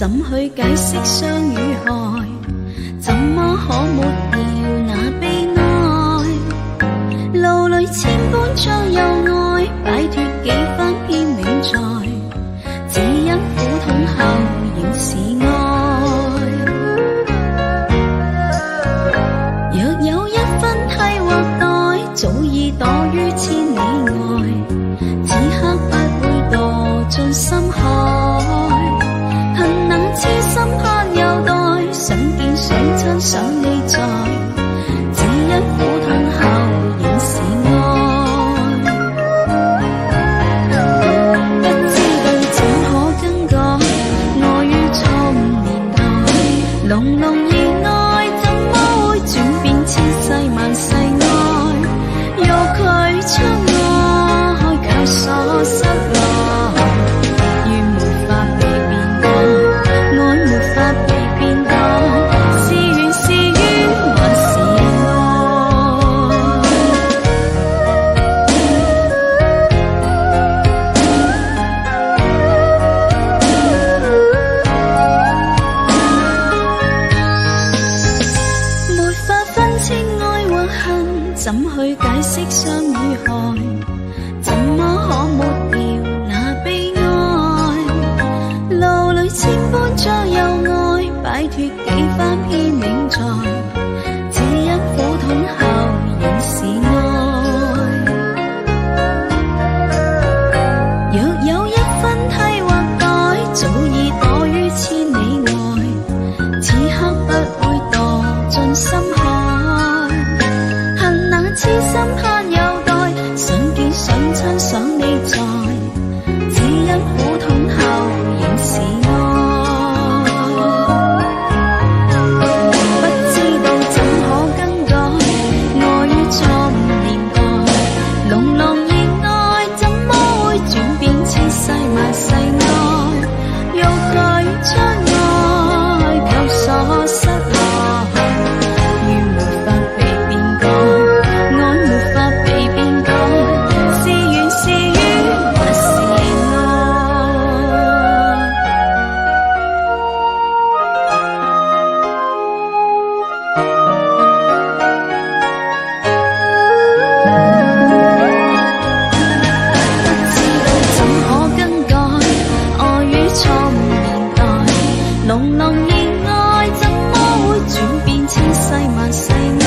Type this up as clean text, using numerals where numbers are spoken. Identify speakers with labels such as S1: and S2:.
S1: 怎去解釋傷與害？怎麼可抹掉那悲哀？路裏千般將有愛，擺脫幾番偏戀在，只因苦痛後仍是愛。若有一分替或代，早已躲於千里外，此刻不會墮進深海。恨那痴心盼有待，想見想親想你在，只因苦痛後仍是愛。不知道怎可更改，愛於錯誤年代，濃濃熱愛怎麼會轉變千世萬世愛？欲拒將愛卻鎖失來，願沒法被變改，愛沒法被變改，是緣是冤還是愛？沒法分清愛或恨，怎去解釋傷與害？怎麼可抹掉那悲哀？路裏千般將有愛，擺脫幾番偏戀在，只因苦痛後仍是愛。若有一分替或代，早已躲於千里外，此刻不會墮進深海。恨那痴心盼有待，想見想親想你在，只因苦痛後仍是愛。不知道怎可更改，愛於錯誤年代，濃濃熱愛怎麼會轉變千世萬世愛？欲拒將愛卻鎖失來，願沒法被變改，愛沒法被變改，是緣是冤還是愛？不知道怎可更改，愛於錯誤年代，濃濃熱愛怎麼會轉變千世萬世愛？